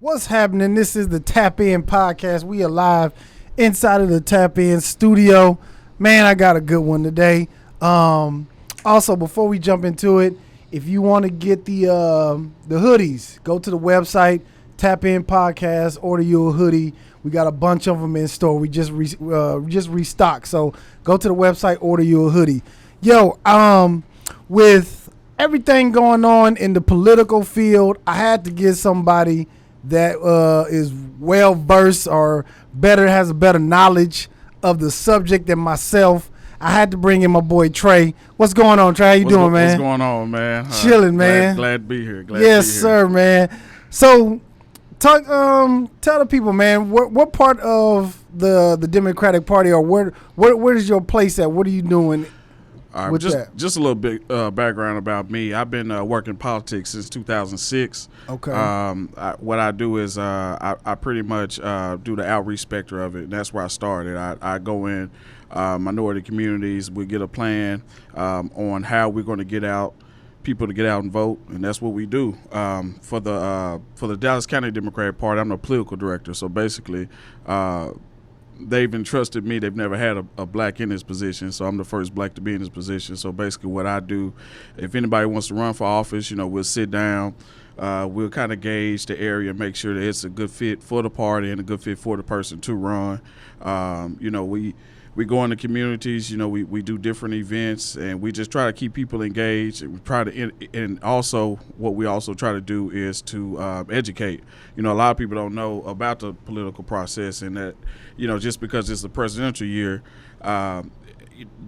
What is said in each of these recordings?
What's happening? This is the Tap In Podcast. We are live inside of the Tap In studio. Man, I got a good one today. Also, before we jump into it, if you want to get the hoodies, go to the website, Tap In Podcast, order you a hoodie. We got a bunch of them in store. We just restocked. So go to the website, order you a hoodie. Yo, with everything going on in the political field, I had to get somebody that is well versed or has a better knowledge of the subject than myself. I had to bring in my boy Trey. What's going on, Trey? How you doing, man? What's going on, man? Chilling, man. Glad to be here. Yes, sir, man. So, tell the people, man, what part of the Democratic Party, or where is your place at? What are you doing? Just a little bit background about me. I've been working politics since 2006. Okay. What I do is I pretty much do the outreach spectrum of it, and that's where I started. I go in minority communities. We get a plan on how we're going to get out people to get out and vote, and that's what we do. For the Dallas County Democratic Party, I'm the political director. So basically, they've entrusted me. They've never had a black in this position, so I'm the first black to be in this position. So basically what I do, if anybody wants to run for office, we'll sit down, we'll kind of gauge the area, make sure that it's a good fit for the party and a good fit for the person to run. We go into communities, we do different events, and we just try to keep people engaged. And we try to, and also what we also try to do is to educate. A lot of people don't know about the political process, and that, just because it's a presidential year,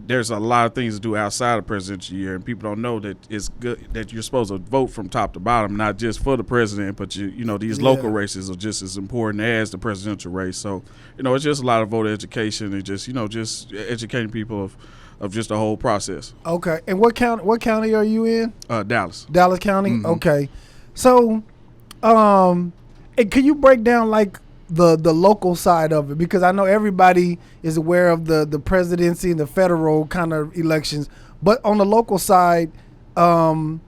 there's a lot of things to do outside of presidential year, and people don't know that it's good that you're supposed to vote from top to bottom, not just for the president, but these local races are just as important as the presidential race. So, it's just a lot of voter education and just educating people of just the whole process. Okay. And what county are you in? Dallas. Dallas County? Mm-hmm. Okay. So, and can you break down the local side of it, because I know everybody is aware of the presidency and the federal kind of elections, but on the local side, because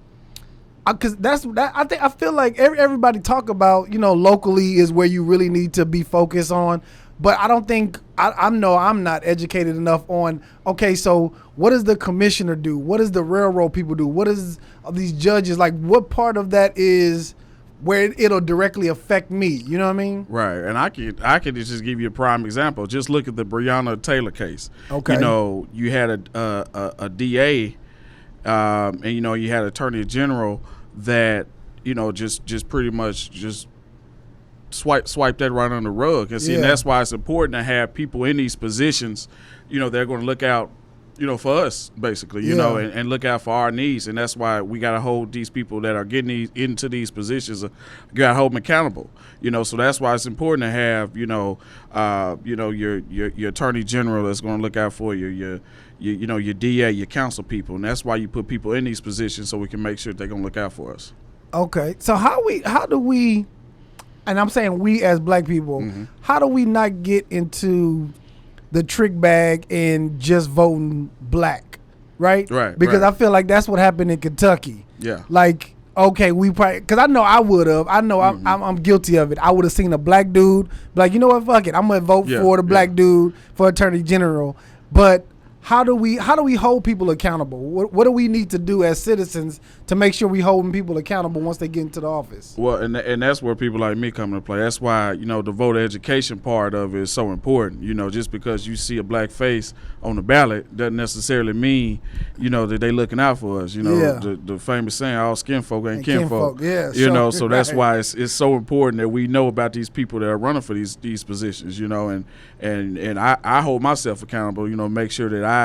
I feel like everybody talk about locally is where you really need to be focused on, but I don't think I know I'm not educated enough on. Okay, so what does the commissioner do? What does the railroad people do? What is these judges like? What part of that is where it'll directly affect me, you know what I mean? Right, and I could just give you a prime example. Just look at the Breonna Taylor case. Okay. You had a DA, and you had Attorney General that just pretty much just swipe that right on the rug. And and that's why it's important to have people in these positions. They're going to look out, for us, basically, and look out for our needs. And that's why we got to hold these people that are getting into these positions, got to hold them accountable, so that's why it's important to have, your attorney general that's going to look out for you, your DA, your council people. And that's why you put people in these positions so we can make sure they're going to look out for us. Okay. So how do we, and I'm saying we as black people, mm-hmm. how do we not get into the trick bag and just voting black, right? Right. Because I feel like that's what happened in Kentucky. Yeah. Like, okay, we probably, because I know I would have. I know mm-hmm. I'm guilty of it. I would have seen a black dude, like, you know what, fuck it, I'm gonna vote for the black dude for attorney general. But how do we hold people accountable? What do we need to do as citizens to make sure we holding people accountable once they get into the office? Well, and that's where people like me come into play. That's why, the voter education part of it is so important. Just because you see a black face on the ballot doesn't necessarily mean, that they looking out for us. The famous saying, all skin folk ain't kin folk. Yeah, so that's why it's so important that we know about these people that are running for these positions, and I hold myself accountable, make sure that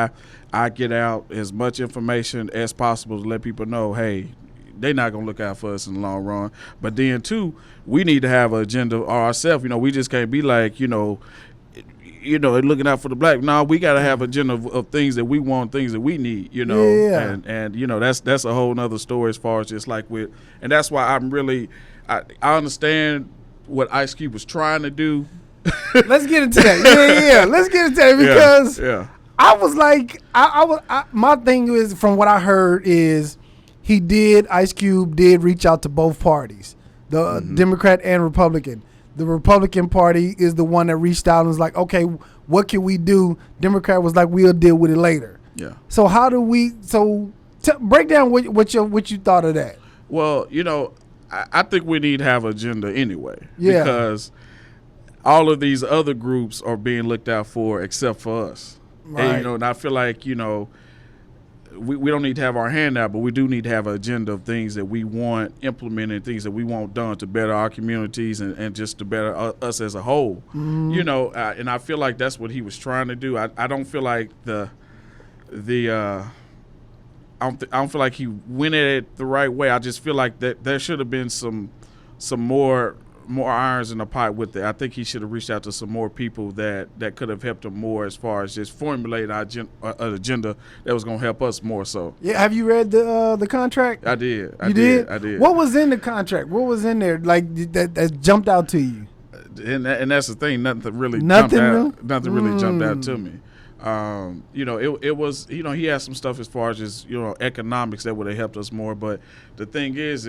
I get out as much information as possible to let people know, hey, they're not going to look out for us in the long run. But then, too, we need to have an agenda ourselves. We just can't be like, looking out for the black. No, we got to have an agenda of things that we want, things that we need, Yeah. And that's a whole nother story as far as just like and that's why I understand what Ice Cube was trying to do. Let's get into that. Yeah. Let's get into that because I was like, my thing is, from what I heard is Ice Cube did reach out to both parties. the Democrat and Republican. The Republican Party is the one that reached out and was like, okay, what can we do? Democrat was like, we'll deal with it later. Yeah. So how do we? So break down what you thought of that. Well, I think we need to have an agenda anyway. Yeah. Because all of these other groups are being looked out for except for us. Right. And I feel like we don't need to have our hand out, but we do need to have an agenda of things that we want implemented, things that we want done to better our communities and just to better us as a whole. Mm-hmm. And I feel like that's what he was trying to do. I don't feel like I don't feel like he went at it the right way. I just feel like that there should have been some more irons in the pot with it. I think he should have reached out to some more people that could have helped him more as far as just formulating an agenda that was going to help us more so. Yeah, have you read the contract? I did. You did? I did. What was in the contract? What was in there like that jumped out to you? And that's the thing. Nothing really jumped out to me. It was, he had some stuff as far as just, economics that would have helped us more. But the thing is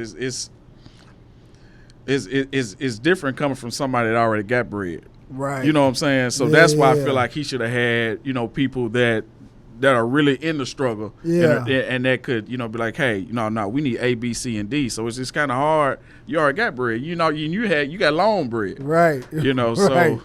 it's different coming from somebody that already got bread. Right. You know what I'm saying? So that's why I feel like he should have had, people that are really in the struggle. Yeah. And that could, be like, hey, no, we need A, B, C, and D. So it's just kind of hard. You already got bread. You got long bread. Right. So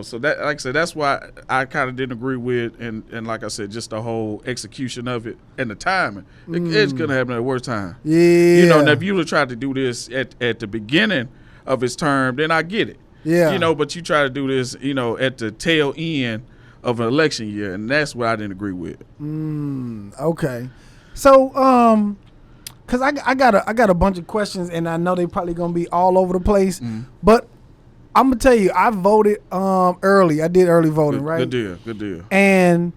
so that, like I said, that's why I kind of didn't agree with, and like I said, just the whole execution of it and the timing. It's gonna happen at the worst time. Yeah. Now if you would have tried to do this at the beginning of his term, then I get it. Yeah. But you try to do this, at the tail end of an election year, and that's what I didn't agree with. Okay. So, cause I got a bunch of questions, and I know they probably gonna be all over the place, but I'm gonna tell you, I voted early. I did early voting, right? Good deal. And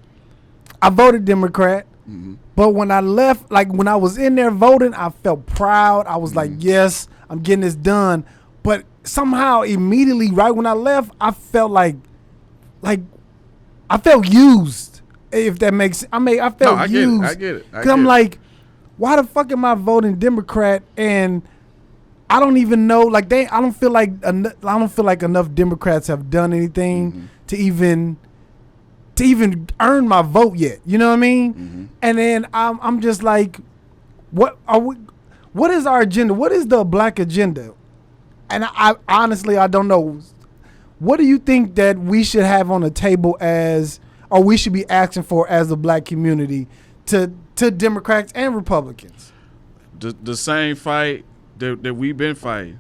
I voted Democrat. Mm-hmm. But when I left, like when I was in there voting, I felt proud. I was like, yes, I'm getting this done. But somehow, immediately, right when I left, I felt like I felt used. If that makes, I felt used. I get it. Because I'm like, why the fuck am I voting Democrat and I don't even know, I don't feel like enough Democrats have done anything to even earn my vote yet. You know what I mean? Mm-hmm. And then I'm just like, what is our agenda? What is the black agenda? And I honestly, I don't know. What do you think that we should have on the table or we should be asking for as a black community to Democrats and Republicans? The same fight that we've been fighting,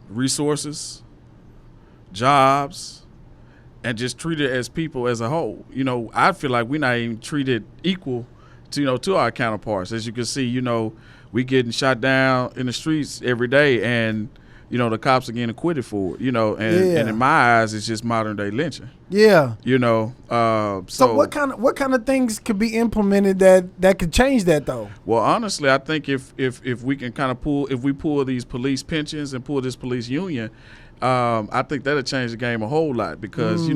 resources, jobs, and just treated as people as a whole. I feel like we're not even treated equal to our counterparts. As you can see, we getting shot down in the streets every day, and the cops are getting acquitted for it. And in my eyes, it's just modern day lynching. Yeah. So what kind of things could be implemented that could change that though? Well, honestly, I think if we can kind of pull these police pensions and pull this police union, I think that'll change the game a whole lot because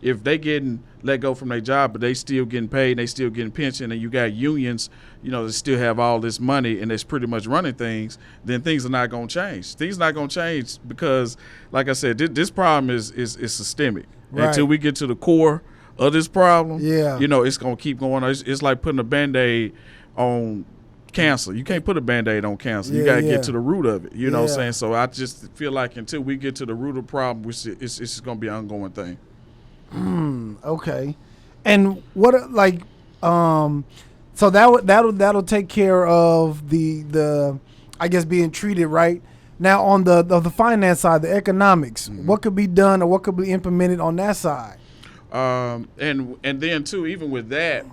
if they getting let go from their job but they still getting paid, they still getting pension, and you got unions, that still have all this money and that's pretty much running things, then things are not going to change. Things not going to change because, like I said, this problem is systemic. Right. Until we get to the core of this problem, it's going to keep going on. It's like putting a Band-Aid on cancer. You can't put a Band-Aid on cancer. You got to get to the root of it. You know what I'm saying? So I just feel like until we get to the root of the problem, it's just going to be an ongoing thing. Okay. And what so that'll take care of the I guess being treated right. Now on the finance side, the economics, what could be done or what could be implemented on that side? And then too, even with that,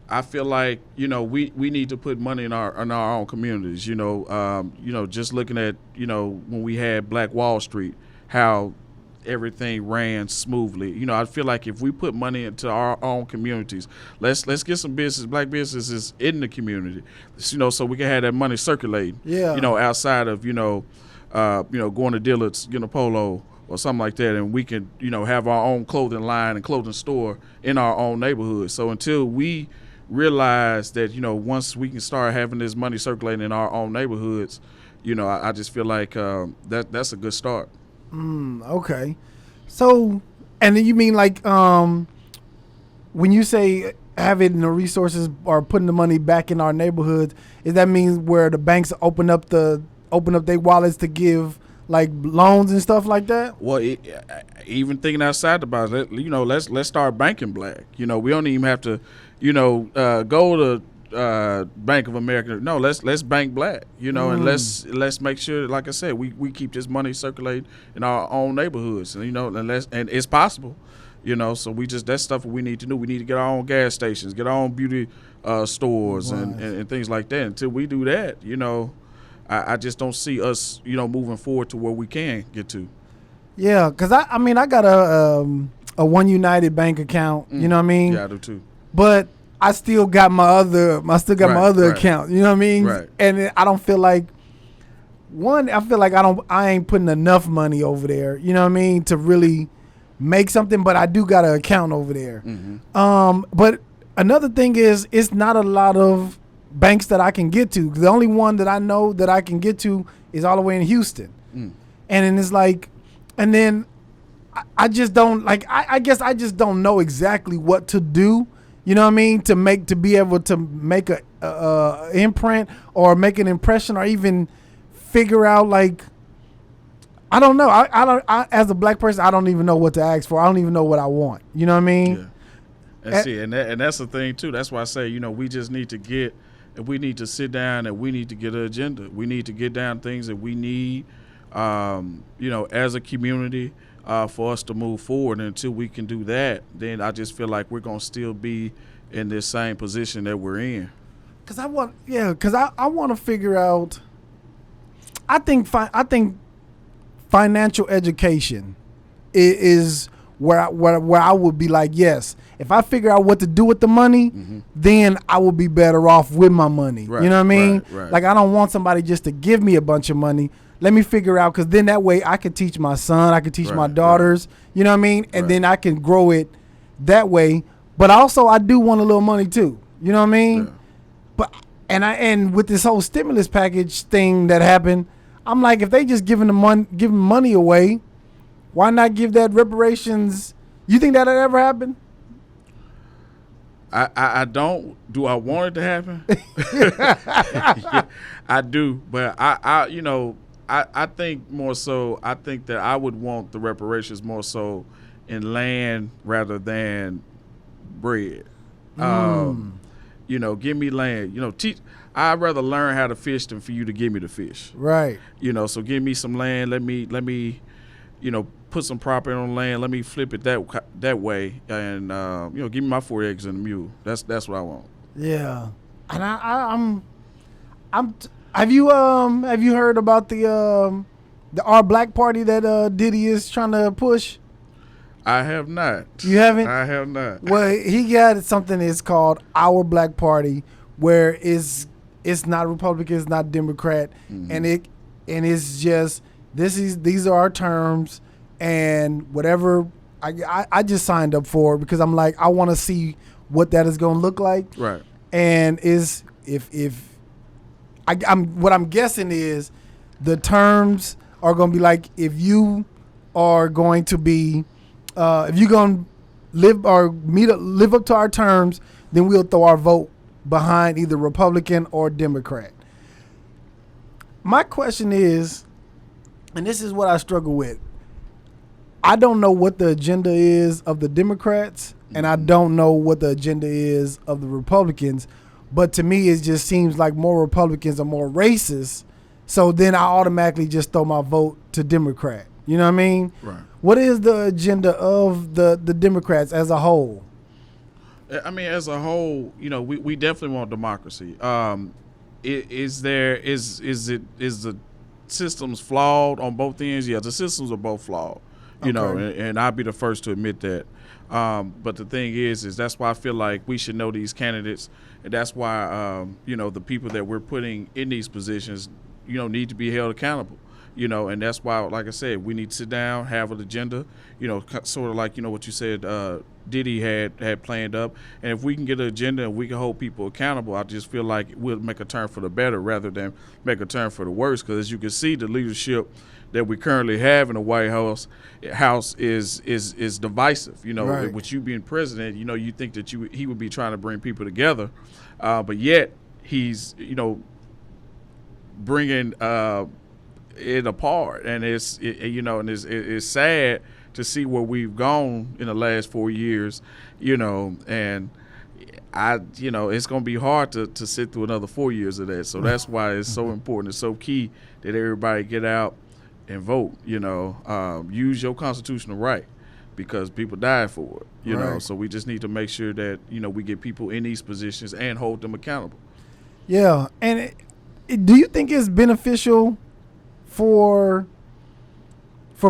I feel like we need to put money in our own communities. Just looking at when we had Black Wall Street, how everything ran smoothly. I feel like if we put money into our own communities, let's get some black businesses in the community, so we can have that money circulating. Yeah. Outside of going to Dillard's, Polo or something like that, and we can have our own clothing line and clothing store in our own neighborhood. So until we realize that, once we can start having this money circulating in our own neighborhoods, I just feel like that's a good start. Okay. So, and then you mean like when you say having the resources or putting the money back in our neighborhoods, is that means where the banks open up their wallets to give like loans and stuff like that? Well, even thinking outside the box, let's start banking black. We don't even have to, go to Bank of America. No, let's bank black. And let's make sure, like I said, we keep this money circulating in our own neighborhoods, and and it's possible. So that's stuff we need to do. We need to get our own gas stations, get our own beauty stores, and things like that. Until we do that, I just don't see us, moving forward to where we can get to. Yeah, because I got a One United bank account. You know what I mean? Yeah, I do too. But I still got my other Right. account. You know what I mean? Right. And I don't feel like I ain't putting enough money over there. You know what I mean? To really make something. But I do got an account over there. Mm-hmm. But another thing is, it's not a lot of banks that I can get to. The only one that I know that I can get to is all the way in Houston. And then it's like, and then I just don't like, I guess I just don't know exactly what to do. You know what I mean? To be able to make a imprint or make an impression or even figure out, like, I don't know. I as a black person, I don't even know what to ask for. I don't even know what I want. You know what I mean? Yeah. And that's the thing too. That's why I say, we just need to sit down and we need to get an agenda. We need to get down things that we need, as a community, for us to move forward. And until we can do that, then I just feel like we're gonna still be in this same position that we're in. Cause I want to figure out. I think financial education is where I would be like, yes, if I figure out what to do with the money, then I will be better off with my money. Right, you know what I mean? right. Like, I don't want somebody just to give me a bunch of money. Let me figure out, because then that way I could teach my son, I could teach my daughters, you know what I mean? And then I can grow it that way. But also, I do want a little money too. You know what I mean? Yeah. But and with this whole stimulus package thing that happened, I'm like, if they just giving money away, why not give that reparations? You think that'll ever happen? I don't. Do I want it to happen? Yeah, I do, but I think more so. I think that I would want the reparations more so in land rather than bread. Give me land. I'd rather learn how to fish than for you to give me the fish. Right. So give me some land. Let me, put some property on land. Let me flip it that way, and give me my 4 eggs and a mule. That's what I want. Yeah. And I'm. Have you heard about the Our Black Party that Diddy is trying to push? I have not. You haven't? I have not. Well, he got something that's called Our Black Party, where it's not Republican, it's not Democrat, and it's just these are our terms, and whatever I just signed up for it because I'm like, I want to see what that is going to look like. Right. And what I'm guessing is the terms are going to be like, if you are going to be if you're going to live up to our terms, then we'll throw our vote behind either Republican or Democrat. My question is, and this is what I struggle with, I don't know what the agenda is of the Democrats, and I don't know what the agenda is of the Republicans, but to me it just seems like more Republicans are more racist, so then I automatically just throw my vote to Democrat. You know what I mean? Right. What is the agenda of the Democrats as a whole? I mean, as a whole, we definitely want democracy. Is the systems flawed on both ends? Yeah, the systems are both flawed. And I'll be the first to admit that. But the thing is that's why I feel like we should know these candidates, and that's why the people that we're putting in these positions, need to be held accountable. And that's why, like I said, we need to sit down, have an agenda, sort of like, what you said, Diddy had planned up. And if we can get an agenda and we can hold people accountable, I just feel like we'll make a turn for the better rather than make a turn for the worse. Because as you can see, the leadership that we currently have in the White House is divisive. You know, right. with you being president, you know, you think that he would be trying to bring people together, but yet he's, you know, bringing it apart, and it's sad to see where we've gone in the last 4 years, you know, and it's going to be hard to sit through another 4 years of that. So that's why it's so important. It's so key that everybody get out and vote, you know, use your constitutional right because people died for it, you know. So we just need to make sure that, you know, we get people in these positions and hold them accountable. Yeah. And do you think it's beneficial for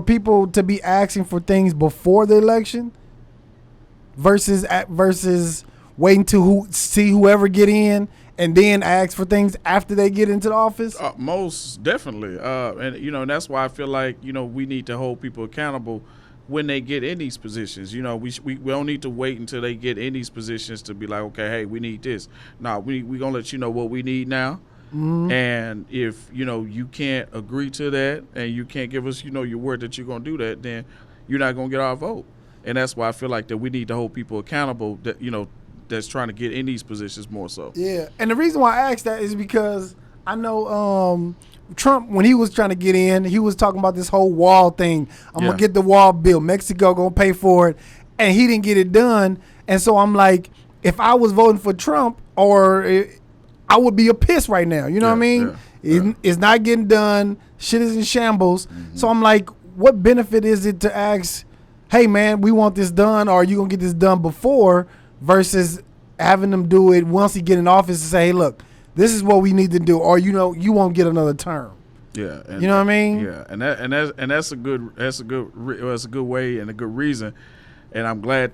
people to be asking for things before the election versus waiting to see whoever get in and then ask for things after they get into the office? Most definitely. And, you know, and that's why I feel like, you know, we need to hold people accountable when they get in these positions. You know, we don't need to wait until they get in these positions to be like, okay, hey, we need this. No, we going to let you know what we need now. Mm-hmm. And if, you know, you can't agree to that and you can't give us, you know, your word that you're going to do that, then you're not going to get our vote. And that's why I feel like that we need to hold people accountable that, you know, that's trying to get in these positions more so. Yeah. And the reason why I asked that is because I know Trump, when he was trying to get in, he was talking about this whole wall thing. I'm going to get the wall built. Mexico going to pay for it. And he didn't get it done. And so I'm like, if I was voting for Trump I would be a piss right now. You know what I mean? It's not getting done. Shit is in shambles. Mm-hmm. So I'm like, what benefit is it to ask, hey, man, we want this done, or are you going to get this done before, versus having them do it once he get in office and say, hey, look, this is what we need to do, or, you know, you won't get another term. Yeah. You know what I mean? Yeah. That's a good way and a good reason. And I'm glad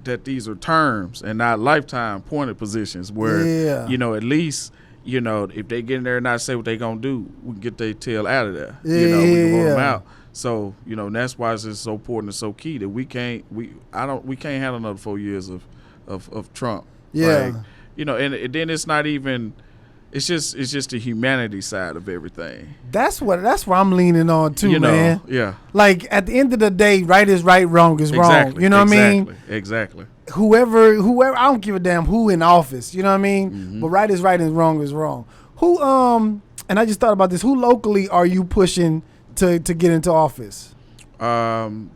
that these are terms and not lifetime appointed positions where, you know, at least, you know, if they get in there and not say what they going to do, we can get their tail out of there. Yeah, you know, we can vote them out. So, you know, and that's why it's so important and so key that we can't handle another 4 years of Trump. Yeah. Like, you know, and then it's not even – it's just the humanity side of everything. That's where I'm leaning on too, you know, man. Yeah. Like at the end of the day, right is right, wrong is wrong. You know what I mean? Exactly. Whoever, I don't give a damn who in office. You know what I mean? Mm-hmm. But right is right and wrong is wrong. Who and I just thought about this. Who locally are you pushing to get into office? You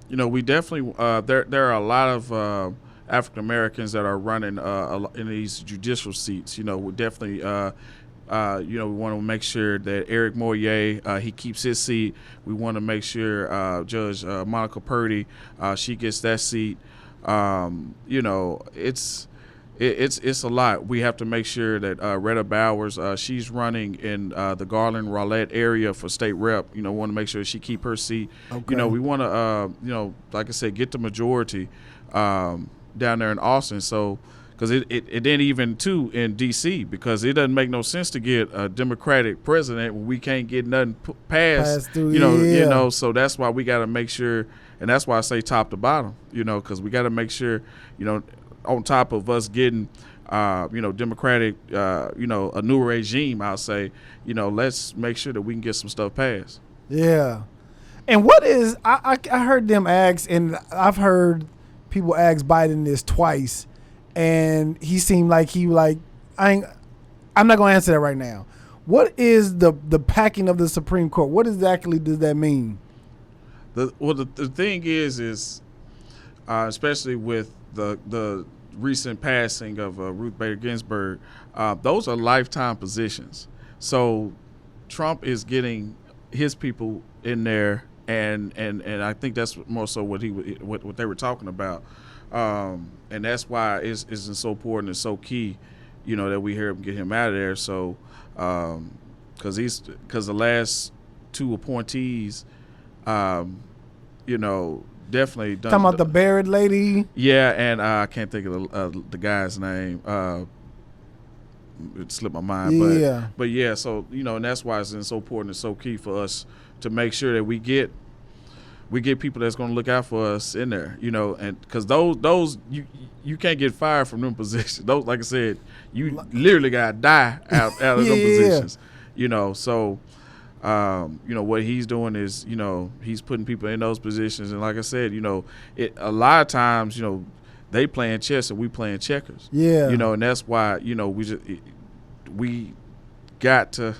know, we definitely there are a lot of African Americans that are running in these judicial seats. You know, we definitely, you know, we want to make sure that Eric Moyer, he keeps his seat. We want to make sure Judge Monica Purdy, she gets that seat. You know, it's a lot. We have to make sure that Retta Bowers, she's running in the Garland-Rowlett area for state rep. You know, want to make sure she keep her seat. Okay. You know, we want to, you know, like I said, get the majority down there in Austin. So, because it didn't even too in D.C. because it doesn't make no sense to get a Democratic president when we can't get nothing passed. You know. So that's why we got to make sure, and that's why I say top to bottom. You know, because we got to make sure, you know, on top of us getting, you know, Democratic, you know, a new regime, I'll say, you know, let's make sure that we can get some stuff passed. Yeah. And what is I heard them ask, and I've heard people ask Biden this twice, and he seemed like I'm not gonna answer that right now. What is the packing of the Supreme Court? What exactly does that mean? The thing is especially with the recent passing of Ruth Bader Ginsburg, those are lifetime positions. So Trump is getting his people in there. And I think that's more so what they were talking about, and that's why it's so important and so key, you know, that we hear him get him out of there. So, because the last two appointees, you know, definitely done. Talking about the Barrett lady. Yeah, and I can't think of the guy's name. It slipped my mind. But yeah. So, you know, and that's why it's so important and so key for us to make sure that we get we get people that's going to look out for us in there, and because those you can't get fired from them positions. Those, like I said, you literally got to die out of them positions, So, what he's doing is, he's putting people in those positions, and like I said, a lot of times, they playing chess and we playing checkers. Yeah. And that's why, we got to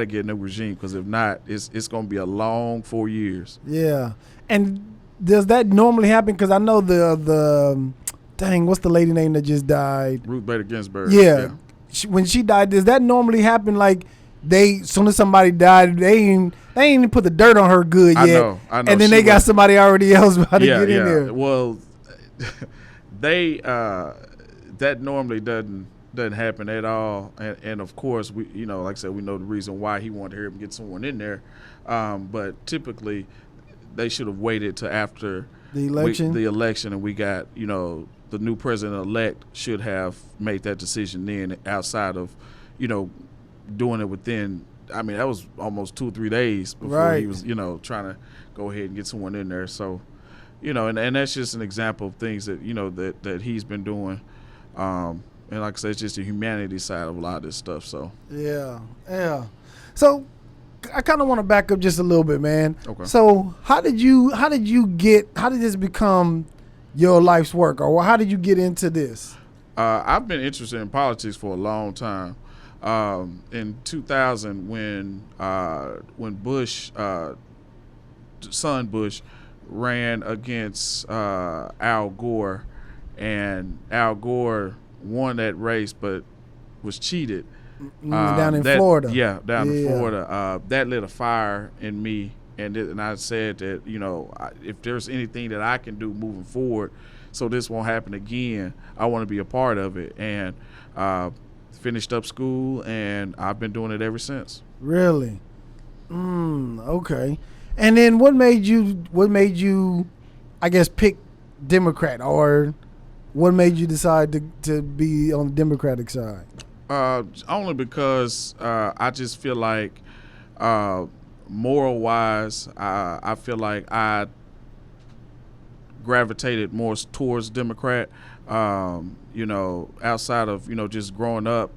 get a new regime, because if not, it's going to be a long 4 years. Yeah. And does that normally happen? Because I know what's the lady name that just died? Ruth Bader Ginsburg. Yeah. When she died, does that normally happen? Like, soon as somebody died, they ain't even put the dirt on her good yet. I know. And then they got somebody already else about to get in there. Well, that normally doesn't happen at all. And of course, we, like I said, we know the reason why he wanted to hurry up and get someone in there. But typically, they should have waited to after the election. And we got, the new president-elect should have made that decision then, outside of, doing it within, that was almost 2 or 3 days before he was, trying to go ahead and get someone in there. So, and that's just an example of things that, that he's been doing. And like I said, it's just the humanity side of a lot of this stuff. So yeah. So I kind of want to back up just a little bit, man. Okay. So how did this become your life's work, or how did you get into this? I've been interested in politics for a long time. In 2000, when Bush, son Bush, ran against Al Gore, and Al Gore won that race, but was cheated. Down in Florida. Yeah, in Florida. That lit a fire in me, and I said that, if there's anything that I can do moving forward so this won't happen again, I want to be a part of it. And finished up school, and I've been doing it ever since. Really? Okay. And then what made you, I guess, pick Democrat, or what made you decide to be on the Democratic side? Only because I just feel like, moral-wise, I feel like I gravitated more towards Democrat. Outside of, just growing up,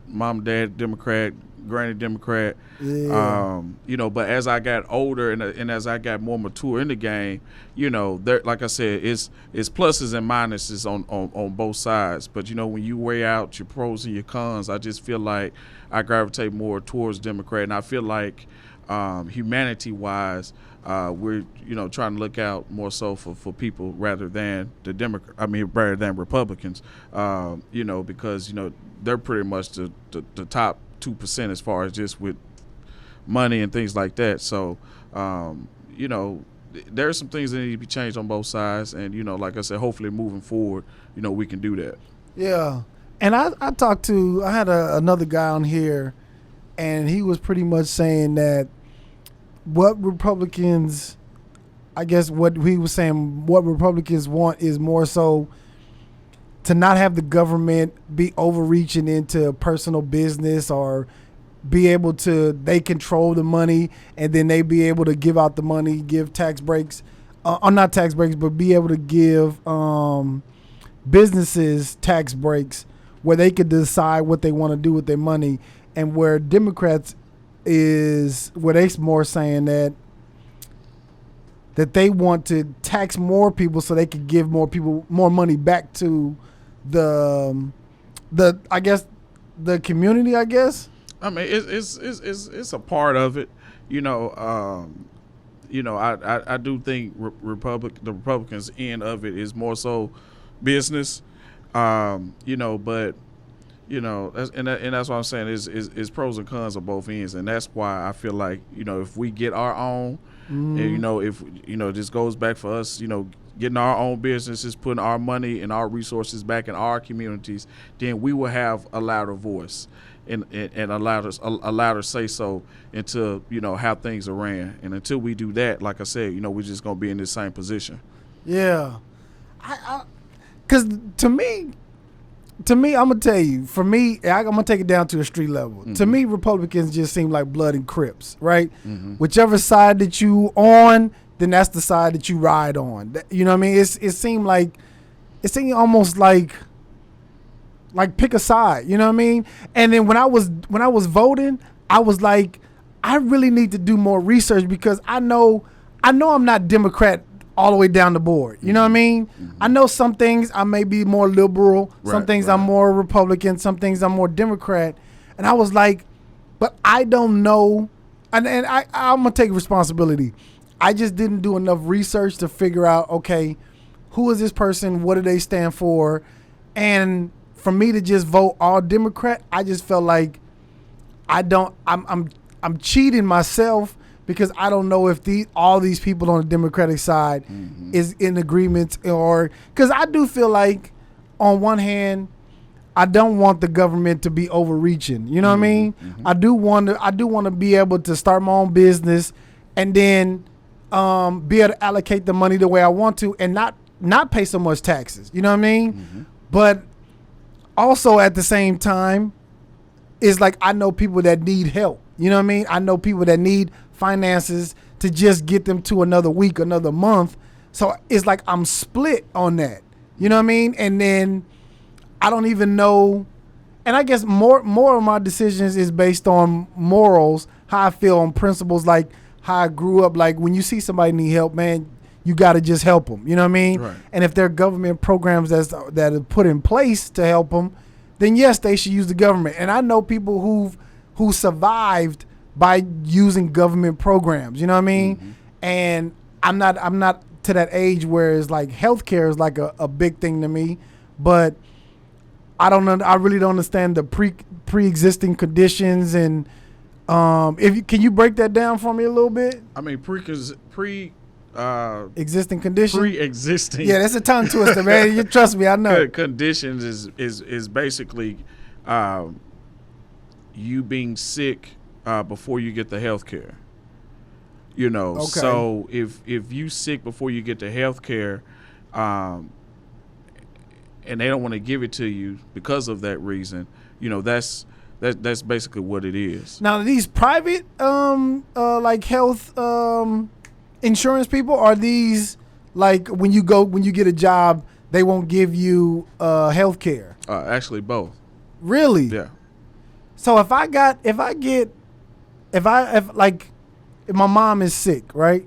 mom, dad, Democrat, granny, Democrat. Yeah. But as I got older and as I got more mature in the game, there, like I said, it's pluses and minuses on both sides. But, when you weigh out your pros and your cons, I just feel like I gravitate more towards Democrat. And I feel like, humanity-wise, we're trying to look out more so for people rather than rather than Republicans, because they're pretty much the top 2% as far as just with money and things like that. So there's some things that need to be changed on both sides, and like I said, hopefully moving forward, we can do that. Yeah, and I had another guy on here, and he was pretty much saying that what Republicans want is more so to not have the government be overreaching into personal business, or they control the money, and then they be able to give out the money, give tax breaks, or not tax breaks, but be able to give businesses tax breaks where they could decide what they want to do with their money. And where Democrats is where they more saying that they want to tax more people so they could give more people more money back to the I guess the community, I guess. It's a part of it, I do think the Republicans' end of it is more so business, but that's what I'm saying is pros and cons of both ends, and that's why I feel like if we get our own, and if this goes back for us, getting our own businesses, putting our money and our resources back in our communities, then we will have a louder voice and a louder say so into how things are ran. And until we do that, like I said, we're just gonna be in this same position. Yeah, because to me, to me, I'm gonna tell you. For me, I'm gonna take it down to a street level. To me, Republicans just seem like blood and Crips, right? Whichever side that you on, then that's the side that you ride on. You know what I mean? It seemed almost like pick a side. You know what I mean? And then when I was voting, I was like, I really need to do more research because I know I'm not Democrat all the way down the board. You know what I mean? I know some things I may be more liberal, some things I'm more Republican, some things I'm more Democrat. And I was like, but I don't know. And I'm going to take responsibility. I just didn't do enough research to figure out, okay, who is this person? What do they stand for? And for me to just vote all Democrat, I just felt like I'm cheating myself because I don't know if all these people on the Democratic side is in agreement, or because I do feel like on one hand I don't want the government to be overreaching. You know what I mean? I do want to be able to start my own business and then be able to allocate the money the way I want to and not pay so much taxes. You know what I mean? But also at the same time, it's like I know people that need help. You know what I mean? I know people that need finances to just get them to another week, another month. So it's like I'm split on that. You know what I mean? And then I don't even know. And I guess more of my decisions is based on morals, how I feel on principles, like how I grew up. Like when you see somebody need help, man, you got to just help them. You know what I mean? Right. And if there are government programs that are put in place to help them, then yes, they should use the government. And I know people who survived by using government programs. You know what I mean? And I'm not to that age where it's like healthcare is like a big thing to me, but I really don't understand the pre-existing conditions. And can you break that down for me a little bit? I mean, existing conditions. Pre-existing. Yeah, that's a tongue twister, man. You trust me, I know. Conditions is basically you being sick before you get the health care. You know, okay. So if you sick before you get the health care, and they don't want to give it to you because of that reason, you know, that's basically what it is. Now, these private like health insurance people, are these like when you get a job, they won't give you health care? Actually, both. Really? Yeah. So if my mom is sick, right?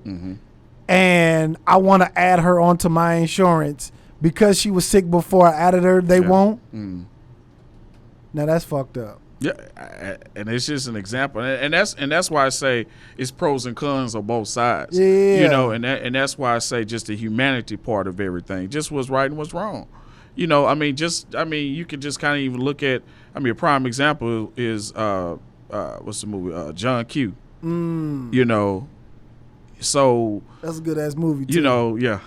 And I want to add her onto my insurance because she was sick before I added her, they won't? Now that's fucked up. Yeah, and it's just an example, and that's why I say it's pros and cons on both sides. Yeah, you know, and that's why I say just the humanity part of everything, just what's right and what's wrong. You know, I mean, you could just kind of even look at. I mean, a prime example is what's the movie? John Q. You know, so that's a good ass movie too. You know, yeah.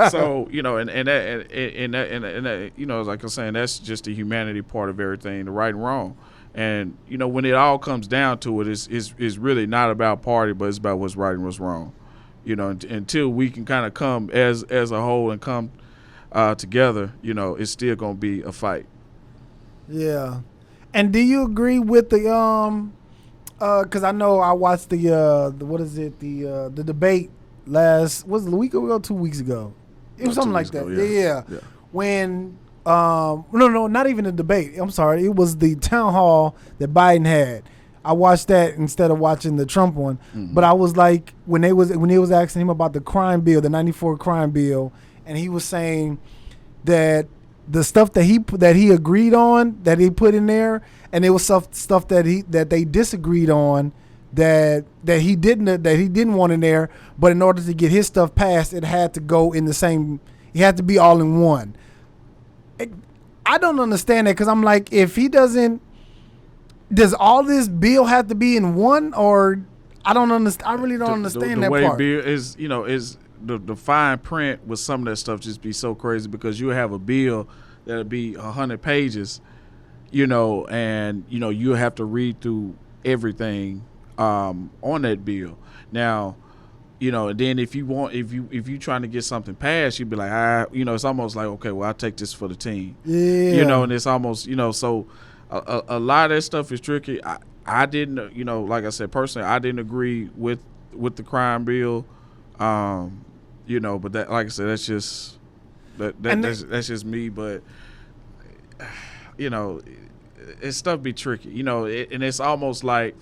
So you know, and that, you know, like I'm saying, that's just the humanity part of everything, the right and wrong. And you know, when it all comes down to it, it's really not about party, but it's about what's right and what's wrong. You know, until we can kind of come as a whole and come together, you know, it's still gonna be a fight. Yeah. And do you agree with the because I know I watched the debate was it a week ago, 2 weeks ago? It was something like that. Yeah. When no, not even a debate. I'm sorry. It was the town hall that Biden had. I watched that instead of watching the Trump one. But I was like, when he was asking him about the crime bill, the 94 crime bill, and he was saying that the stuff that he agreed on, that he put in there, and it was stuff that they disagreed on, that he didn't want in there, but in order to get his stuff passed, it had to go in the same. It had to be all in one. I don't understand that, because I'm like, if he doesn't, does all this bill have to be in one, or I don't understand. I really don't understand that part. The way bill is, you know, is the fine print with some of that stuff just be so crazy, because you have a bill that'll be 100 pages, you know, and you know you have to read through everything on that bill. Now, You know, and then if you trying to get something passed, you'd be like, it's almost like, okay, well, I'll take this for the team. Yeah. You know, and it's almost, so a lot of that stuff is tricky. I didn't, like I said, personally, I didn't agree with the crime bill. But that, like I said, that's just that's just me. But it's stuff be tricky. And it's almost like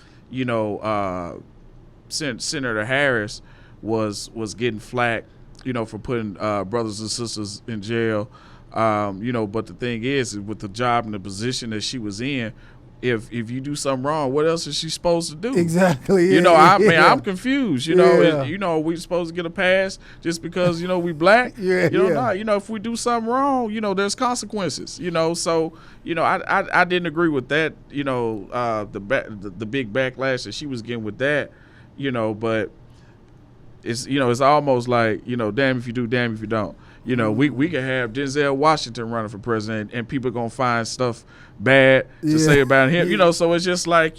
Senator Harris was getting flack, for putting brothers and sisters in jail. But the thing is, with the job and the position that she was in, if you do something wrong, what else is she supposed to do? Exactly. I'm confused. Are we supposed to get a pass just because we black? If we do something wrong, there's consequences. So I didn't agree with that. The big backlash that she was getting with that. But it's almost like damn if you do, damn if you don't. We could have Denzel Washington running for president, and people are gonna find stuff bad to say about him. So it's just like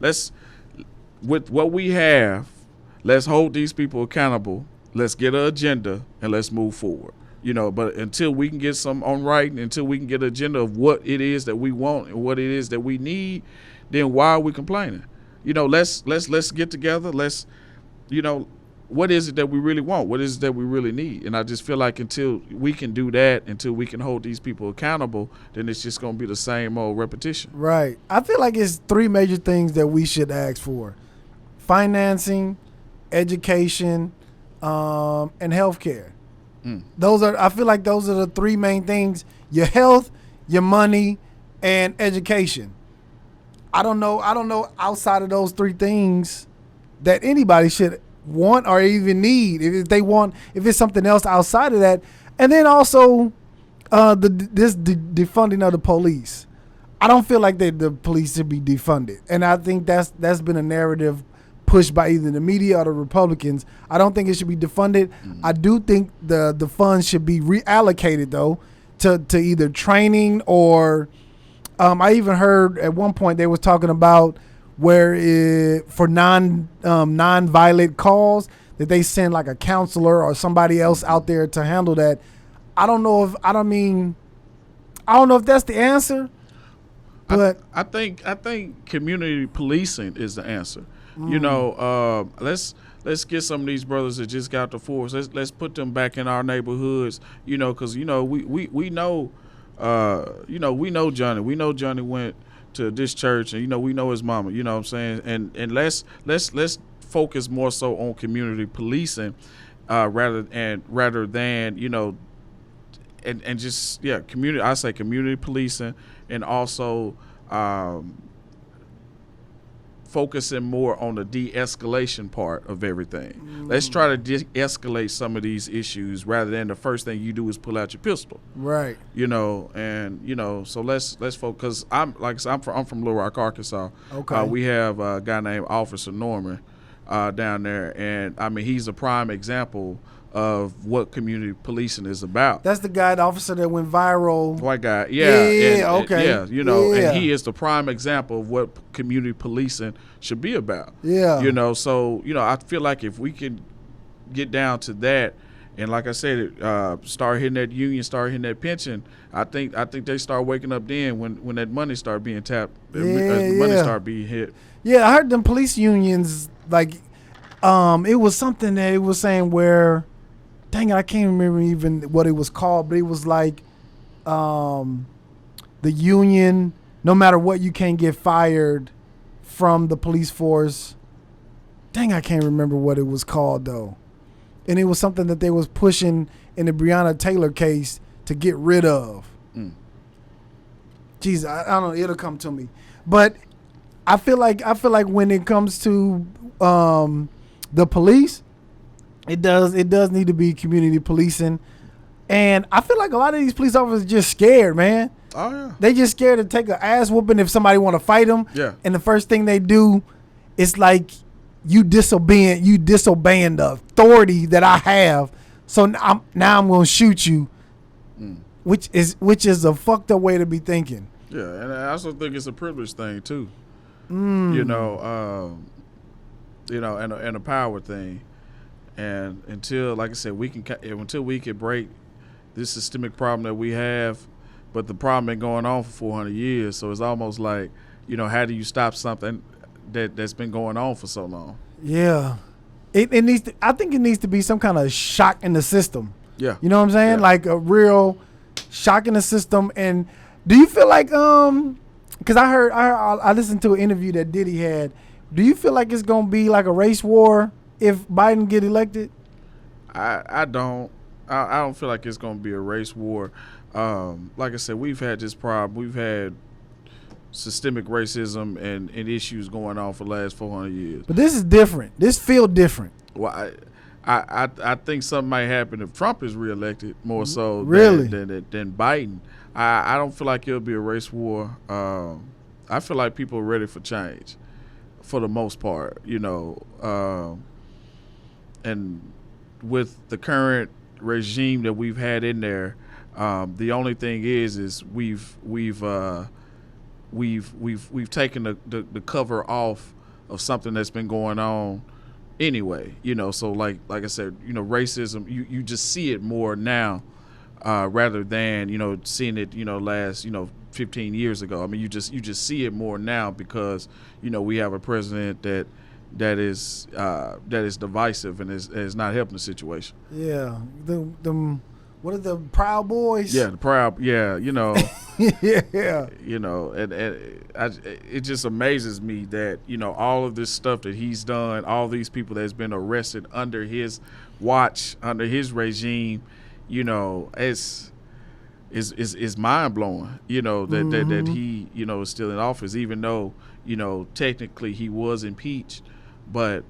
let's, with what we have, let's hold these people accountable. Let's get an agenda and let's move forward. But until we can get some on writing, until we can get an agenda of what it is that we want and what it is that we need, then why are we complaining? Let's get together. Let's, what is it that we really want? What is it that we really need? And I just feel like until we can do that, until we can hold these people accountable, then it's just going to be the same old repetition. Right. I feel like it's three major things that we should ask for: financing, education, and healthcare. I feel like those are the three main things: your health, your money, and education. I don't know outside of those three things that anybody should want or even need. If it's something else outside of that. And then also the defunding of the police. I don't feel like the police should be defunded. And I think that's been a narrative pushed by either the media or the Republicans. I don't think it should be defunded. I do think the funds should be reallocated though to either training or I even heard at one point they was talking about where for non-violent calls that they send like a counselor or somebody else out there to handle that. I don't know if that's the answer, but I think community policing is the answer. Let's get some of these brothers that just got the force. Let's put them back in our neighborhoods. Because we know. We know Johnny. We know Johnny went to this church, and we know his mama. You know what I'm saying? And let's focus more so on community policing, rather than and just community. I say community policing, and also focusing more on the de-escalation part of everything. Let's try to de-escalate some of these issues rather than the first thing you do is pull out your pistol. Right. So let's focus. I'm from Little Rock, Arkansas. Okay. We have a guy named Officer Norman down there, and I mean he's a prime example of what community policing is about. That's the guy, the officer that went viral. White guy, okay. And he is the prime example of what community policing should be about. Yeah. So I feel like if we can get down to that, and like I said, start hitting that union, start hitting that pension, I think they start waking up then when that money start being tapped, money start being hit. Yeah, I heard them police unions, like, it was something that it was saying where, dang it, I can't remember even what it was called, but it was like the union, no matter what, you can't get fired from the police force. Dang, I can't remember what it was called though. And it was something that they was pushing in the Breonna Taylor case to get rid of. Jeez, I don't know, it'll come to me. But I feel like when it comes to the police, it does need to be community policing. And I feel like a lot of these police officers are just scared, man. Oh yeah. They just scared to take an ass whooping if somebody want to fight them. Yeah. And the first thing they do is like you disobeying the authority that I have. So now I'm going to shoot you. Which is a fucked up way to be thinking. Yeah, and I also think it's a privilege thing too. And a power thing. And until, like I said, until we can break this systemic problem that we have, but the problem been going on for 400 years. So it's almost like, how do you stop something that's been going on for so long? Yeah. It needs to, I think it needs to be some kind of shock in the system. Yeah. You know what I'm saying? Yeah. Like a real shock in the system. And do you feel like, because I listened to an interview that Diddy had. Do you feel like it's going to be like a race war if Biden get elected? I don't. I don't feel like it's going to be a race war. Like I said, we've had this problem. We've had systemic racism and issues going on for the last 400 years. But this is different. This feels different. Well, I think something might happen if Trump is reelected more so than Biden. I don't feel like it'll be a race war. I feel like people are ready for change for the most part, and with the current regime that we've had in there, the only thing is we've taken the cover off of something that's been going on anyway. So like I said, racism, you just see it more now rather than seeing it last 15 years ago. I mean, you just see it more now because we have a president that is divisive and is not helping the situation. Yeah, the what are the Proud Boys? Yeah, the Proud. Yeah, yeah. And it just amazes me that all of this stuff that he's done, all these people that's been arrested under his watch, under his regime, it's mind blowing. That he is still in office, even though technically he was impeached, but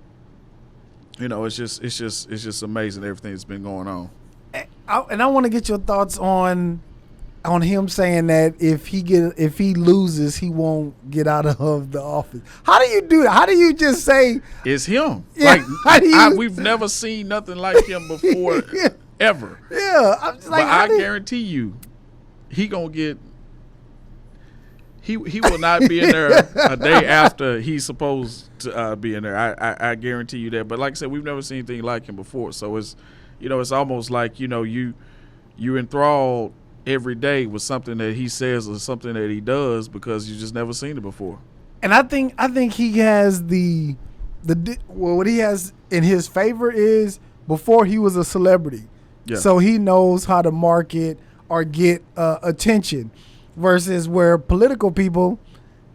it's just amazing everything that's been going on. And I want to get your thoughts on him saying that if he loses, he won't get out of the office. How do you do that? How do you just say it's him? Yeah, We've never seen nothing like him before, yeah. ever. Yeah, I'm just like, but I guarantee you, he gonna get. He will not be in there a day after he's supposed to be in there. I guarantee you that. But like I said, we've never seen anything like him before. So it's it's almost like you enthralled every day with something that he says or something that he does because you just never seen it before. And I think he has what he has in his favor is before he was a celebrity. Yeah. So he knows how to market or get attention versus where political people,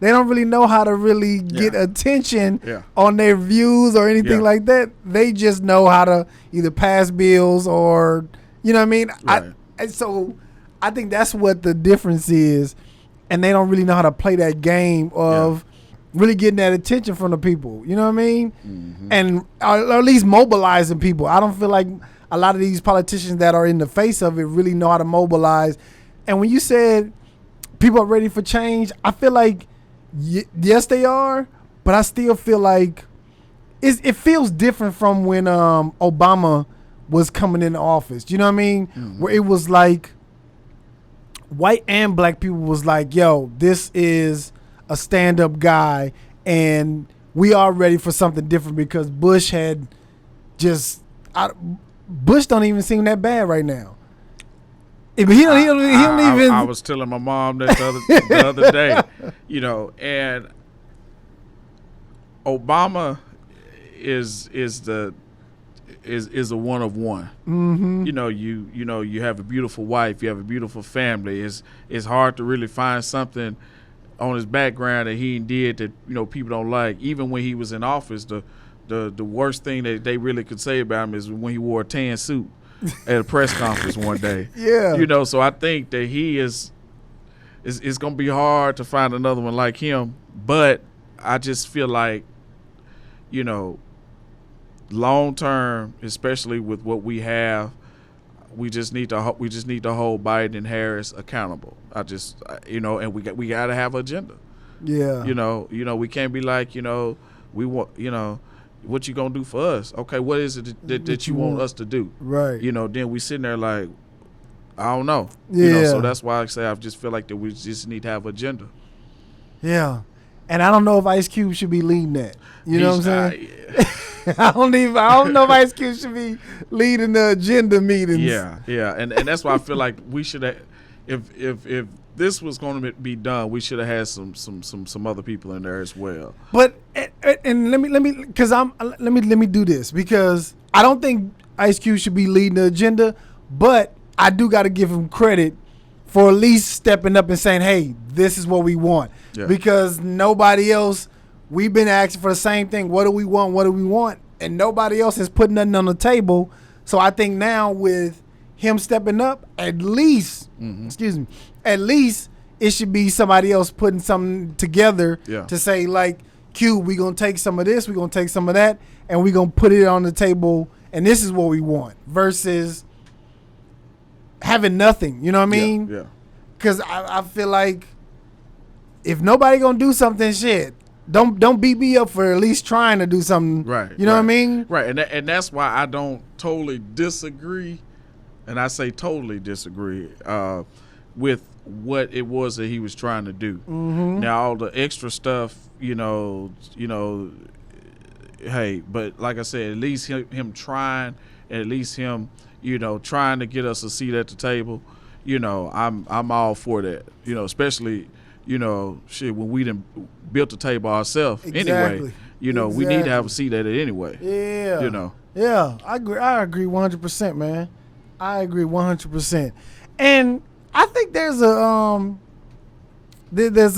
they don't really know how to really get attention on their views or anything like that. They just know how to either pass bills or, you know what I mean? Right. So I think that's what the difference is. And they don't really know how to play that game of really getting that attention from the people. You know what I mean? Mm-hmm. And or at least mobilizing people. I don't feel like a lot of these politicians that are in the face of it really know how to mobilize. And when you said people are ready for change, I feel like yes, they are, but I still feel like it feels different from when Obama was coming into office. You know what I mean? Mm-hmm. Where it was like white and black people was like, yo, this is a stand-up guy, and we are ready for something different because Bush had Bush don't even seem that bad right now. But he don't even. I was telling my mom that the other day, and Obama is a one of one. Mm-hmm. You have a beautiful wife, you have a beautiful family. It's hard to really find something on his background that he did that people don't like. Even when he was in office, the worst thing that they really could say about him is when he wore a tan suit at a press conference one day. Yeah. So I think that he is it's going to be hard to find another one like him, but I just feel like long term, especially with what we have, we just need to hold Biden and Harris accountable. And we got to have an agenda. Yeah. We can't be like, we want, what you gonna do for us? Okay, what is it that you want us to do? Right. Then we sitting there like, I don't know. Yeah. So that's why I say I just feel like that we just need to have an agenda. Yeah. And I don't know if Ice Cube should be leading that. You know what I'm saying? I don't know if Ice Cube should be leading the agenda meetings. Yeah, and that's why I feel like we should have, if this was going to be done, we should have had some other people in there as well. But and let me do this, because I don't think Ice Cube should be leading the agenda, but I do got to give him credit for at least stepping up and saying, hey, this is what we want. Yeah. Because nobody else, we've been asking for the same thing. What do we want? What do we want? And nobody else has put nothing on the table. So I think now with him stepping up, at least, at least it should be somebody else putting something together to say, like, Q, we're going to take some of this, we're going to take some of that, and we're going to put it on the table, and this is what we want, versus having nothing. You know what I mean? Yeah. Because I feel like if nobody going to do something, shit, don't beat me up for at least trying to do something. Right. You know what I mean? Right. And that's why I don't totally disagree, and I say totally disagree with what it was that he was trying to do. Mm-hmm. Now, all the extra stuff, hey, but like I said, at least him trying, and at least him, trying to get us a seat at the table, I'm all for that. Especially, when we done built the table ourselves anyway. We need to have a seat at it anyway. Yeah. Yeah, I agree 100%, man. I agree 100%. And I think there's a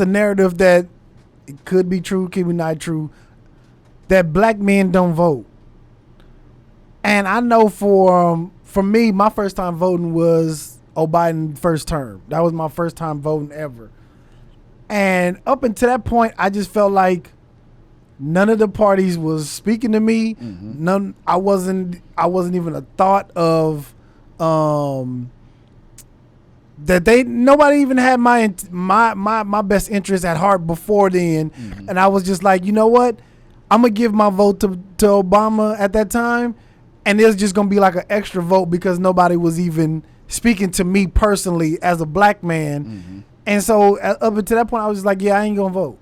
narrative that it could be true, could be not true, that black men don't vote. And I know for me, my first time voting was Biden's first term. That was my first time voting ever. And up until that point, I just felt like none of the parties was speaking to me. Mm-hmm. I wasn't even a thought of nobody even had my best interest at heart before then. Mm-hmm. And I was just like, you know what? I'm going to give my vote to Obama at that time. And it was just going to be like an extra vote because nobody was even speaking to me personally as a black man. Mm-hmm. And so up until that point, I was just like, yeah, I ain't going to vote.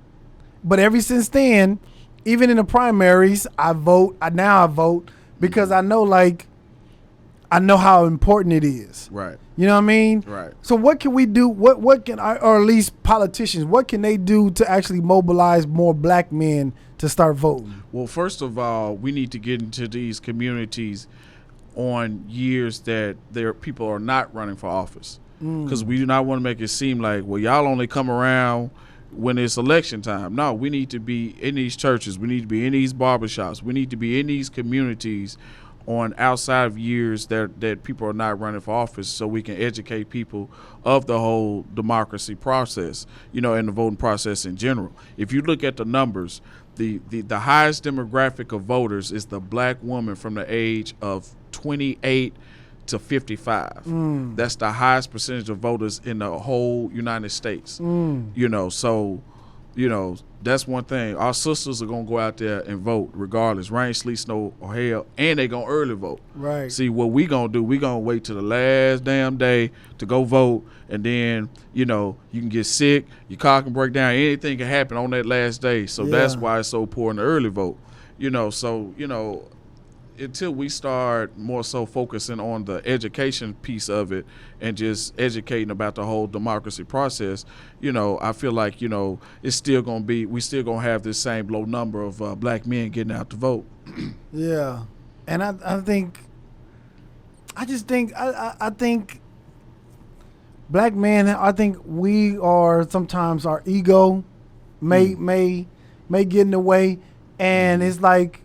But ever since then, even in the primaries, I vote. Now I vote because I know how important it is. Right. You know what I mean? Right. So what can we do? What can, or at least politicians, what can they do to actually mobilize more black men to start voting? Well, first of all, we need to get into these communities on years that people are not running for office. Because we do not want to make it seem like, well, y'all only come around when it's election time. No, we need to be in these churches. We need to be in these barbershops. We need to be in these communities on outside of years that people are not running for office, so we can educate people of the whole democracy process, and the voting process in general. If you look at the numbers, the highest demographic of voters is the black woman from the age of 28 to 55. That's the highest percentage of voters in the whole United States. So that's one thing. Our sisters are gonna go out there and vote regardless, rain, sleet, snow, or hail, and they gonna early vote. Right. See, what we gonna do, we gonna wait till the last damn day to go vote, and then you can get sick, your car can break down, anything can happen on that last day. So that's why it's so important to early vote. Until we start more so focusing on the education piece of it and just educating about the whole democracy process, I feel like, it's still going to be, we still going to have this same low number of black men getting out to vote. Yeah. And I think black men, I think we are sometimes our ego may get in the way. And it's like,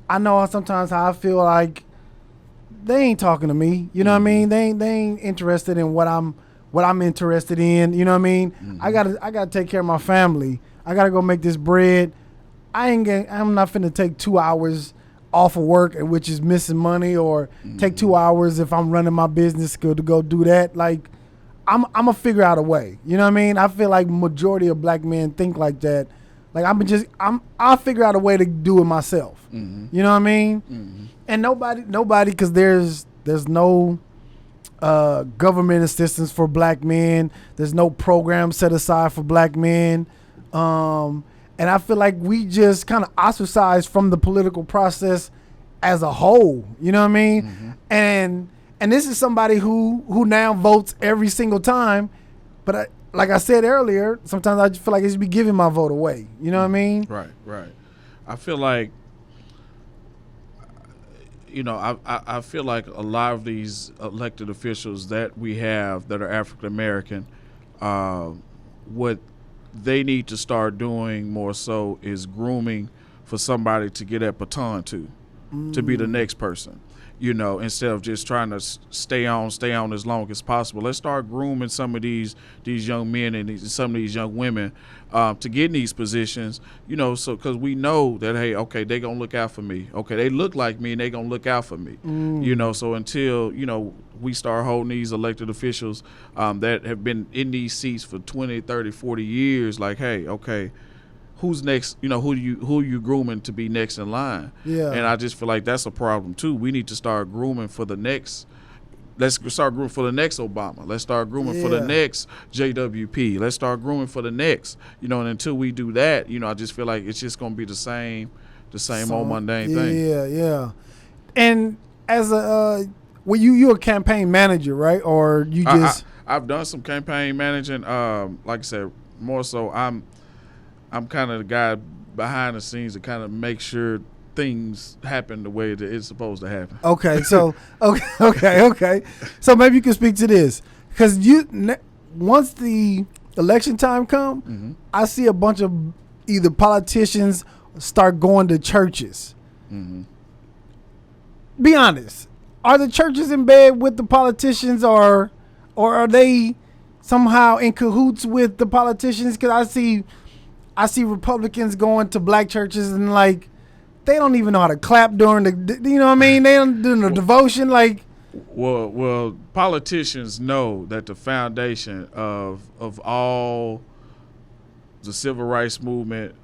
I know sometimes how I feel like they ain't talking to me. You know what I mean? They ain't interested in what I'm interested in. You know what I mean? Mm-hmm. I gotta take care of my family. I gotta go make this bread. I'm not finna take 2 hours off of work, which is missing money, or take 2 hours if I'm running my business to go do that. Like, I'm gonna figure out a way. You know what I mean? I feel like majority of black men think like that. Like, I'll figure out a way to do it myself. Mm-hmm. You know what I mean? Mm-hmm. And nobody, because there's no government assistance for black men. There's no program set aside for black men. And And I feel like we just kind of ostracized from the political process as a whole. You know what I mean? Mm-hmm. And this is somebody who now votes every single time. But like I said earlier, sometimes I just feel like I should be giving my vote away. You know what I mean? Right. I feel like, I feel like a lot of these elected officials that we have that are African American, what they need to start doing more so is grooming for somebody to get that baton to be the next person. Instead of just trying to stay on as long as possible. Let's start grooming some of these young men and some of these young women to get in these positions, so because we know that, hey, okay, they going to look out for me. Okay, they look like me and they going to look out for me. So until, we start holding these elected officials that have been in these seats for 20, 30, 40 years, like, hey, okay, who's next? Who you grooming to be next in line? Yeah. And I just feel like that's a problem too. We need to start grooming for the next. Let's start grooming for the next Obama. Let's start grooming for the next JWP. Let's start grooming for the next. And until we do that, I just feel like it's just gonna be the same old mundane thing. Yeah. And as you're a campaign manager, right? Or you just? I've done some campaign managing. Like I said, more so I'm kind of the guy behind the scenes to kind of make sure things happen the way that it's supposed to happen. Okay, so okay. So maybe you can speak to this because once the election time come, I see a bunch of either politicians start going to churches. Be honest, are the churches in bed with the politicians, or are they somehow in cahoots with the politicians? Because I see Republicans going to black churches and like they don't even know how to clap during the, you know what I mean? They don't do the devotion like. Well, politicians know that the foundation of all the civil rights movement,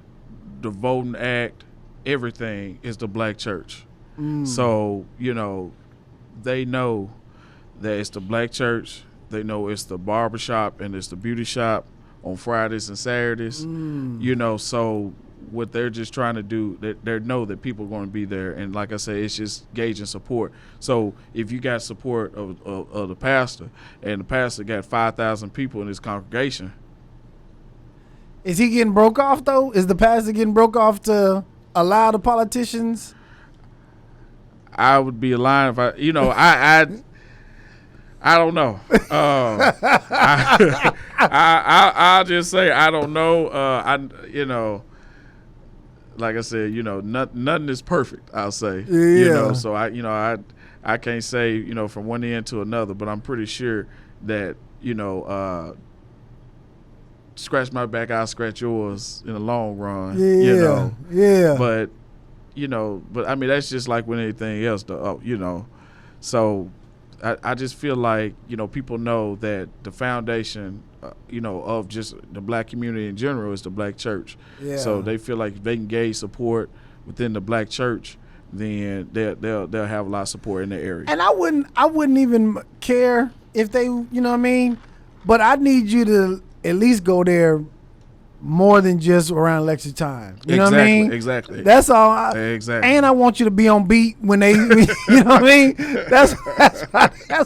the Voting Act, everything is the black church. So they know that it's the black church. They know it's the barbershop and it's the beauty shop on Fridays and Saturdays, so what they're just trying to do, they know that people are going to be there. And like I said, it's just gauging support. So if you got support of the pastor and the pastor got 5,000 people in his congregation. Is he getting broke off though? Is the pastor getting broke off to allow the politicians? I would be lying if I don't know. I'll just say I don't know. Like I said, nothing is perfect. I'll say, So I can't say from one end to another, but I'm pretty sure that scratch my back, I'll scratch yours in the long run. Yeah. But I mean that's just like with anything else, though. So. I just feel like, people know that the foundation, of just the black community in general is the black church. Yeah. So they feel like if they can gauge support within the black church, then they'll have a lot of support in the area. And I wouldn't even care if they, you know what I mean? But I need you to at least go there more than just around election time. You know what I mean? Exactly. That's all. Exactly. And I want you to be on beat when they, you know what I mean? That's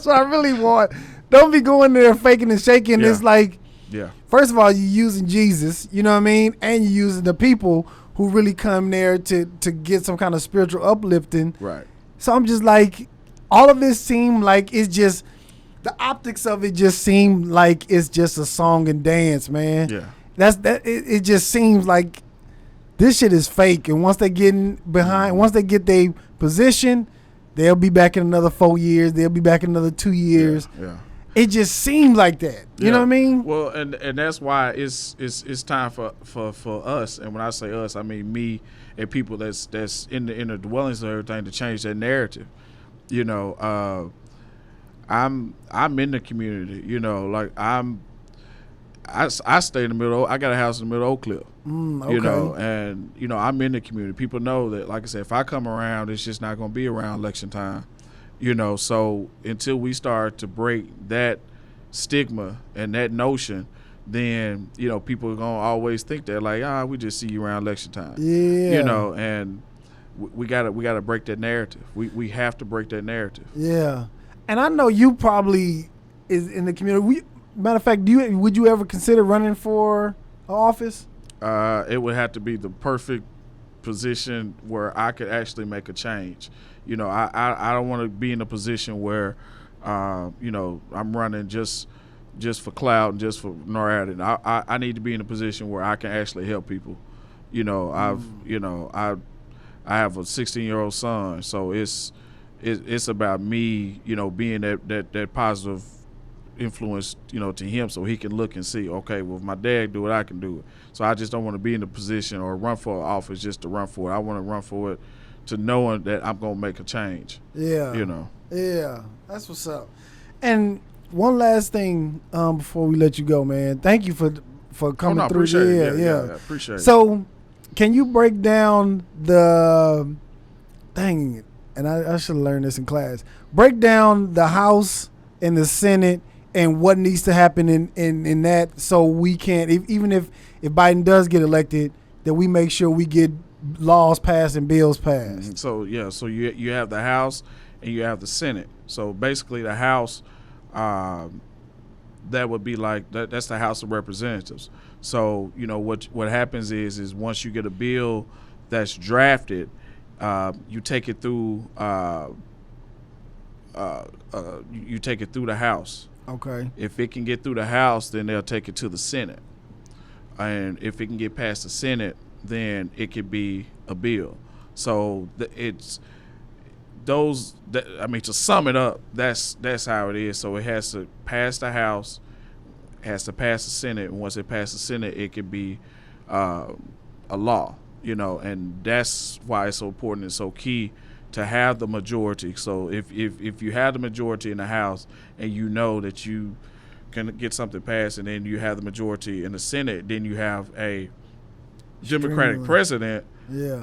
what I really want. Don't be going there faking and shaking. Yeah. It's like, yeah. First of all, you're using Jesus, you know what I mean? And you're using the people who really come there to get some kind of spiritual uplifting. Right. So I'm just like, all of this seemed like it's just, the optics of it just seemed like it's just a song and dance, man. Yeah. It just seems like this shit is fake, and once they get once they get their position, they'll be back in another 4 years. They'll be back in another 2 years. Yeah. It just seems like that. You know what I mean? Well, and that's why it's time for us, and when I say us, I mean me and people that's in the dwellings and everything to change that narrative. I'm in the community. Like I stay in the middle. I got a house in the middle of Oak Cliff. Okay. And I'm in the community. People know that, like I said, if I come around, it's just not going to be around election time. So until we start to break that stigma and that notion, then people are gonna always think that like, we just see you around election time. Yeah. And we gotta break that narrative. We have to break that narrative. Yeah. And I know you probably is in the community. Matter of fact, would you ever consider running for office? It would have to be the perfect position where I could actually make a change. I don't want to be in a position where I'm running just for clout and just for notoriety. I need to be in a position where I can actually help people. I have a 16-year-old son, so it's about me, being that positive influence, to him, so he can look and see, okay, well, if my dad do it, I can do it. So I just don't want to be in a position or run for office just to run for it. I want to run for it to knowing that I'm going to make a change. Yeah. Yeah, that's what's up. And one last thing before we let you go, man. Thank you for coming through. Appreciate it. Yeah, appreciate it. So, can you break down the thing? And I should have learned this in class. Break down the House and the Senate and what needs to happen in that, so we can, even if Biden does get elected, that we make sure we get laws passed and bills passed. So you have the House and you have the Senate. So basically the House, that would be like that's the House of Representatives. So what happens is once you get a bill that's drafted, you take it through the House. Okay. If it can get through the House, then they'll take it to the Senate, and if it can get past the Senate, then it could be a bill. So it's those. To sum it up, that's how it is. So it has to pass the House, has to pass the Senate, and once it passes the Senate, it could be a law. And that's why it's so important and so key to have the majority. So if you have the majority in the House and that you can get something passed, and then you have the majority in the Senate, then you have a Democratic president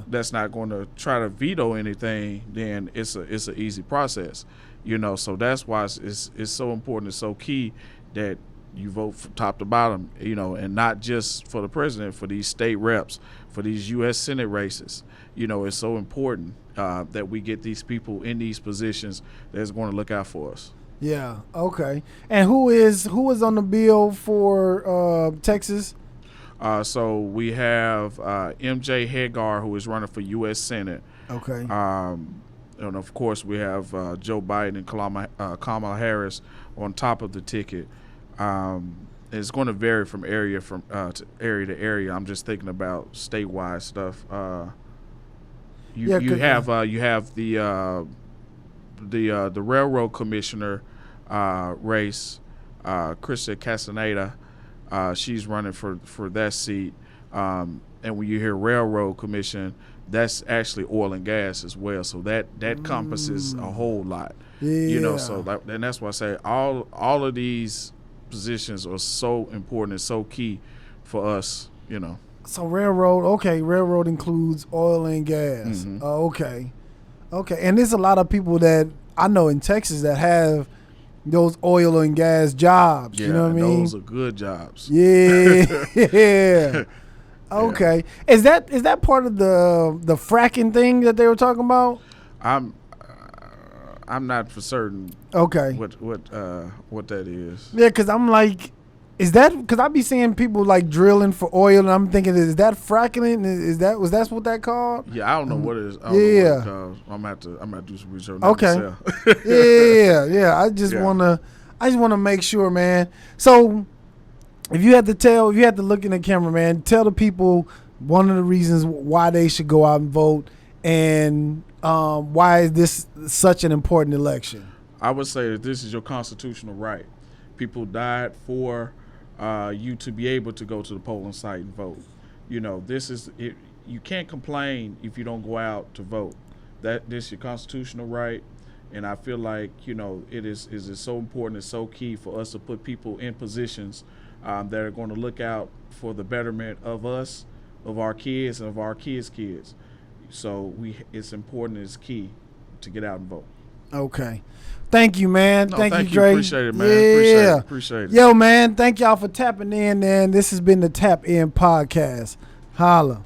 that's not going to try to veto anything, then it's an easy process. So that's why it's so important, it's so key that you vote from top to bottom, and not just for the president, for these state reps, for these U.S. Senate races. It's so important that we get these people in these positions that's going to look out for us. Yeah. Okay. And who is on the bill for Texas? So we have M.J. Hagar, who is running for U.S. Senate. Okay. And of course we have Joe Biden and Kamala Harris on top of the ticket. It's going to vary from area to area. I'm just thinking about statewide stuff. You have the railroad commissioner race, Krista Castaneda. She's running for that seat. And when you hear railroad commission, that's actually oil and gas as well. So that encompasses a whole lot. Yeah. And that's why I say all of these positions are so important and so key for us. So railroad includes oil and gas. Mm-hmm. Okay. And there's a lot of people that I know in Texas that have those oil and gas jobs. Yeah, you know what I mean? Those are good jobs. Yeah. Yeah. Okay. Yeah. Is that part of the fracking thing that they were talking about? I'm not for certain. Okay. What that is? Yeah, because I'm like, is that because I be seeing people like drilling for oil, and I'm thinking, is that fracking? Was that what that called? Yeah, I don't know what it is. Yeah. I'm gonna do some research. Okay. Yeah. I just wanna make sure, man. So, if you had to look in the camera, man, tell the people one of the reasons why they should go out and vote, and why is this such an important election? I would say that this is your constitutional right. People died for you to be able to go to the polling site and vote. This is it. You can't complain if you don't go out to vote. This is your constitutional right, and I feel like it is so important. It's so key for us to put people in positions that are going to look out for the betterment of us, of our kids, and of our kids' kids. So it's important. It's key to get out and vote. Okay. Thank you, man. No, thank you, you. Dre. Appreciate it, man. Yeah. Appreciate it. Yo, man, thank y'all for tapping in, man. This has been the Tap In Podcast. Holla.